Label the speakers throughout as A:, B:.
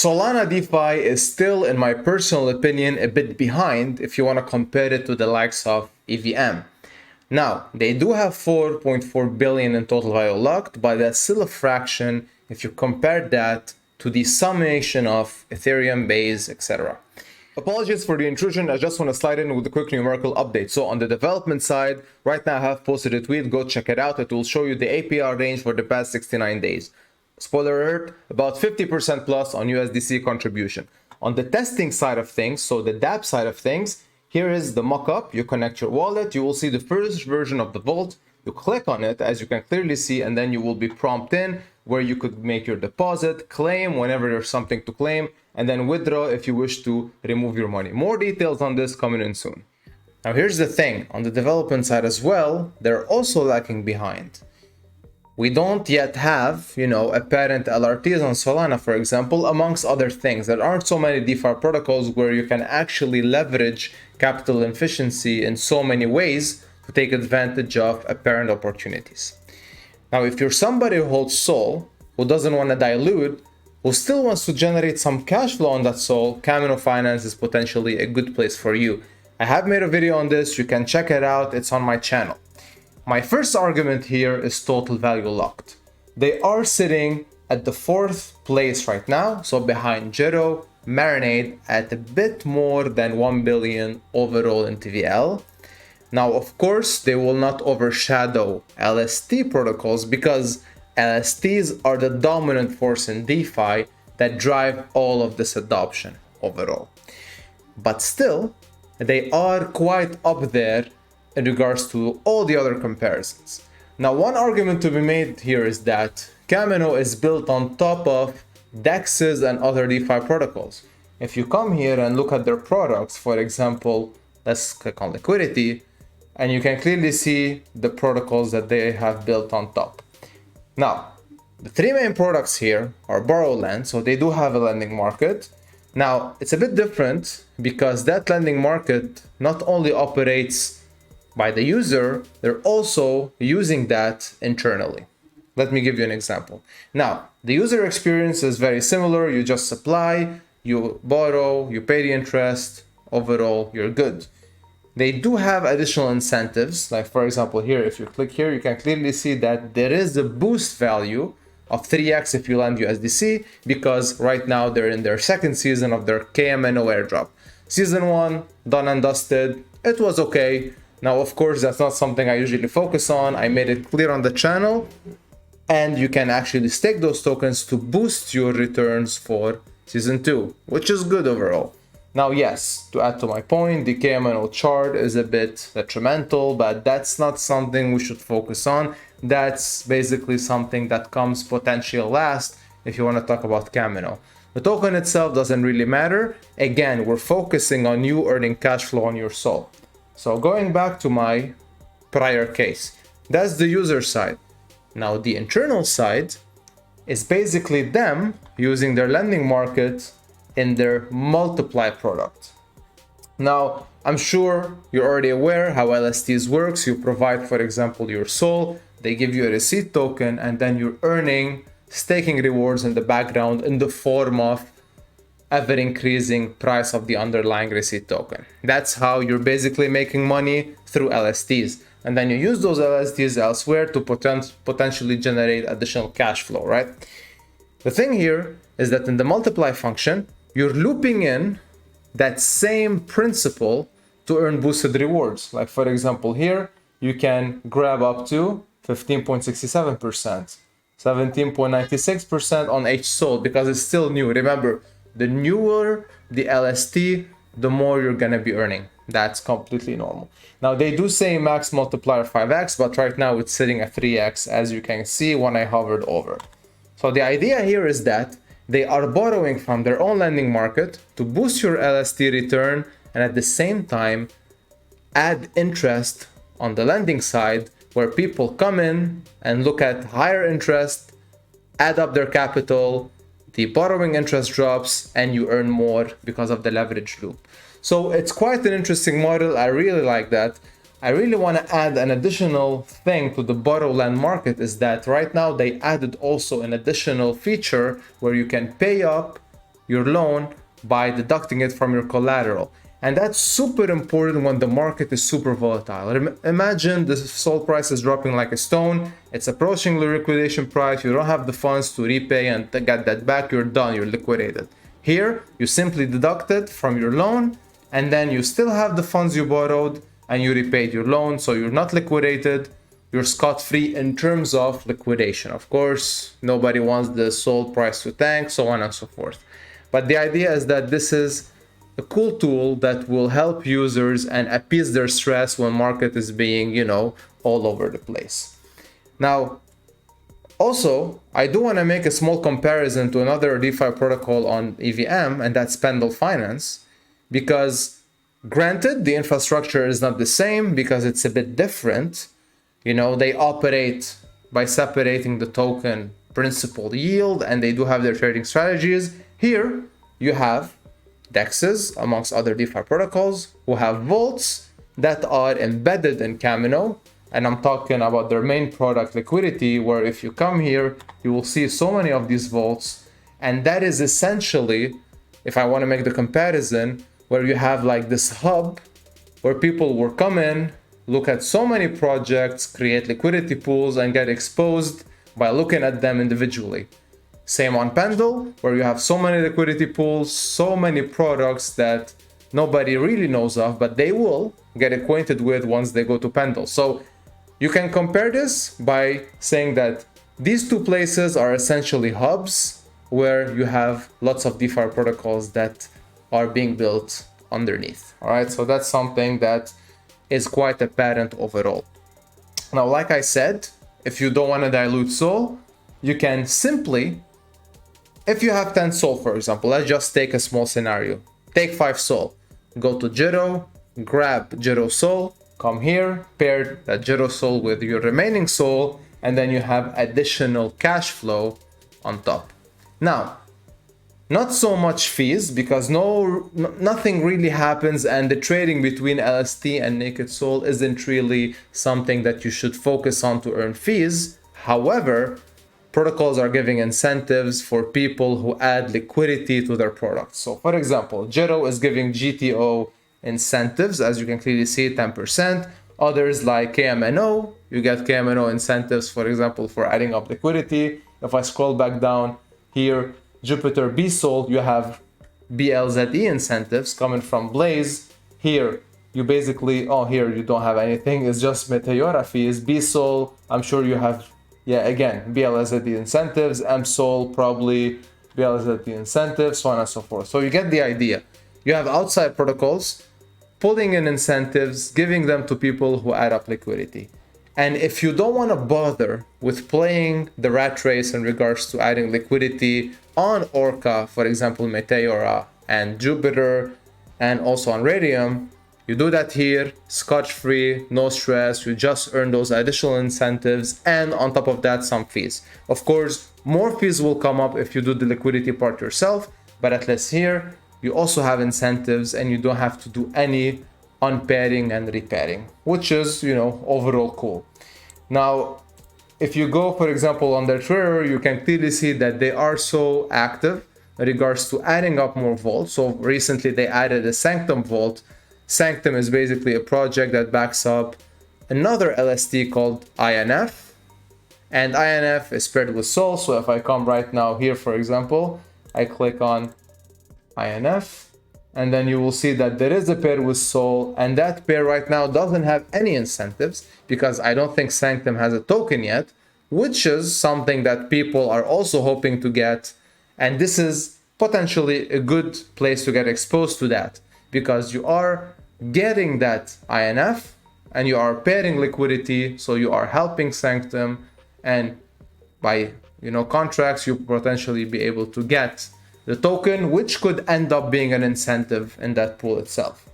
A: Solana DeFi is still, in my personal opinion, a bit behind if you want to compare it to the likes of EVM. Now, they do have 4.4 billion in total value locked, but that's still a fraction if you compare that to the summation of Ethereum, Base, etc. Apologies for the intrusion, I just want to slide in with a quick numerical update. So on the development side, right now I have posted a tweet, go check it out. It will show you the APR range for the past 69 days. Spoiler alert, about 50% plus on USDC contribution. On the testing side of things, so the dApp side of things, here is the mockup. You connect your wallet, you will see the first version of the vault. You click on it, as you can clearly see, and then you will be prompted in where you could make your deposit, claim whenever there's something to claim, and then withdraw if you wish to remove your money. More details on this coming in soon. Now here's the thing, on the development side as well, they're also lagging behind. We don't yet have, apparent LRTs on Solana, for example, amongst other things. There aren't so many DeFi protocols where you can actually leverage capital efficiency in so many ways to take advantage of apparent opportunities. Now, if you're somebody who holds SOL, who doesn't want to dilute, who still wants to generate some cash flow on that SOL, Kamino Finance is potentially a good place for you. I have made a video on this, you can check it out, it's on my channel. My first argument here is total value locked. They are sitting at the 4th place right now, so behind Jiro, Marinade at a bit more than 1 billion overall in TVL. Now, of course, they will not overshadow LST protocols because LSTs are the dominant force in DeFi that drive all of this adoption overall. But still, they are quite up there in regards to all the other comparisons. Now, one argument to be made here is that Kamino is built on top of DEXs and other DeFi protocols. If you come here and look at their products, for example, let's click on liquidity, and you can clearly see the protocols that they have built on top. Now, the 3 main products here are Borrowland, so they do have a lending market. Now, it's a bit different because that lending market not only operates by the user, they're also using that internally. Let me give you an example. Now, the user experience is very similar. You just apply, you borrow, you pay the interest, overall, you're good. They do have additional incentives. Like for example, here, if you click here, you can clearly see that there is a boost value of 3x if you lend USDC, because right now they're in their 2nd season of their KMNO airdrop. Season 1, done and dusted, it was okay. Now, of course, that's not something I usually focus on. I made it clear on the channel, and you can actually stake those tokens to boost your returns for season 2, which is good overall. Now, yes, to add to my point, the KMNO chart is a bit detrimental, but that's not something we should focus on. That's basically something that comes potentially last if you want to talk about Kamino. The token itself doesn't really matter. Again, we're focusing on you earning cash flow on your SOL. So going back to my prior case, that's the user side. Now the internal side is basically them using their lending market in their multiply product. Now, I'm sure you're already aware how LSTs works. You provide, for example, your SOL, they give you a receipt token, and then you're earning staking rewards in the background in the form of ever increasing price of the underlying receipt token. That's how you're basically making money through LSTs. And then you use those LSTs elsewhere to potentially generate additional cash flow, right? The thing here is that in the multiply function, you're looping in that same principle to earn boosted rewards. Like for example, here, you can grab up to 15.67%, 17.96% on each SOL because it's still new. Remember, the newer the LST, the more you're gonna be earning. That's completely normal. Now they do say max multiplier 5x, but right now it's sitting at 3x, as you can see when I hovered over. So the idea here is that they are borrowing from their own lending market to boost your LST return and at the same time add interest on the lending side, where people come in and look at higher interest, add up their capital, the borrowing interest drops, and you earn more because of the leverage loop. So it's quite an interesting model. I really like that. I really want to add an additional thing to the borrow-lend market, is that right now they added also an additional feature where you can pay up your loan by deducting it from your collateral. And that's super important when the market is super volatile. Imagine the SOL price is dropping like a stone. It's approaching the liquidation price. You don't have the funds to repay and to get that back. You're done. You're liquidated. Here, you simply deduct it from your loan, and then you still have the funds you borrowed and you repaid your loan. So you're not liquidated. You're scot-free in terms of liquidation. Of course, nobody wants the SOL price to tank, so on and so forth. But the idea is that this is a cool tool that will help users and appease their stress when market is being, all over the place. Now, also, I do want to make a small comparison to another DeFi protocol on EVM, and that's Pendle Finance, because granted, the infrastructure is not the same because it's a bit different. They operate by separating the token principal yield, and they do have their trading strategies. Here, you have DEXs, amongst other DeFi protocols, who have vaults that are embedded in Kamino. And I'm talking about their main product, liquidity, where if you come here, you will see so many of these vaults. And that is essentially, if I want to make the comparison, where you have like this hub where people will come in, look at so many projects, create liquidity pools, and get exposed by looking at them individually. Same on Pendle, where you have so many liquidity pools, so many products that nobody really knows of, but they will get acquainted with once they go to Pendle. So you can compare this by saying that these two places are essentially hubs where you have lots of DeFi protocols that are being built underneath. All right, so that's something that is quite apparent overall. Now, like I said, if you don't want to dilute SOL, you can simply, if you have 10 SOL, for example, let's just take a small scenario. Take 5 SOL, go to Jiro, grab Jiro SOL, come here, pair that Jiro SOL with your remaining SOL, and then you have additional cash flow on top. Now, not so much fees because nothing really happens, and the trading between LST and naked SOL isn't really something that you should focus on to earn fees. However, protocols are giving incentives for people who add liquidity to their products. So for example, Jiro is giving GTO incentives, as you can clearly see, 10%. Others like KMNO, you get KMNO incentives, for example, for adding up liquidity. If I scroll back down here, Jupiter BSOL, you have BLZE incentives coming from Blaze. Here, you basically, here you don't have anything, it's just Meteora fees. BSOL, I'm sure you have, again, BLZE incentives. MSOL, probably BLZE incentives, so on and so forth. So you get the idea. You have outside protocols pulling in incentives, giving them to people who add up liquidity. And if you don't want to bother with playing the rat race in regards to adding liquidity on Orca, for example, Meteora and Jupiter, and also on Radium, you do that here, scotch-free, no stress, you just earn those additional incentives, and on top of that, some fees. Of course, more fees will come up if you do the liquidity part yourself, but at least here, you also have incentives and you don't have to do any unpairing and repairing, which is, overall cool. Now, if you go, for example, on their Twitter, you can clearly see that they are so active in regards to adding up more vaults. So recently they added a Sanctum vault. Sanctum is basically a project that backs up another LST called INF. And INF is paired with SOL. So if I come right now here, for example, I click on INF, and then you will see that there is a pair with SOL, and that pair right now doesn't have any incentives because I don't think Sanctum has a token yet, which is something that people are also hoping to get. And this is potentially a good place to get exposed to that because you are getting that INF and you are pairing liquidity, so you are helping Sanctum, and by contracts you potentially be able to get the token, which could end up being an incentive in that pool itself.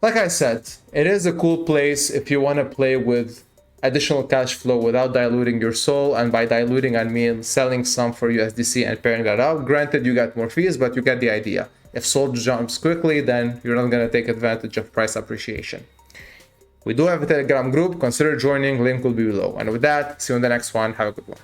A: Like I said, it is a cool place if you want to play with additional cash flow without diluting your SOL, and by diluting I mean selling some for USDC and pairing that out. Granted, you get more fees, but you get the idea. If SOL jumps quickly, then you're not going to take advantage of price appreciation. We do have a Telegram group, consider joining, link will be below. And with that, see you in the next one, have a good one.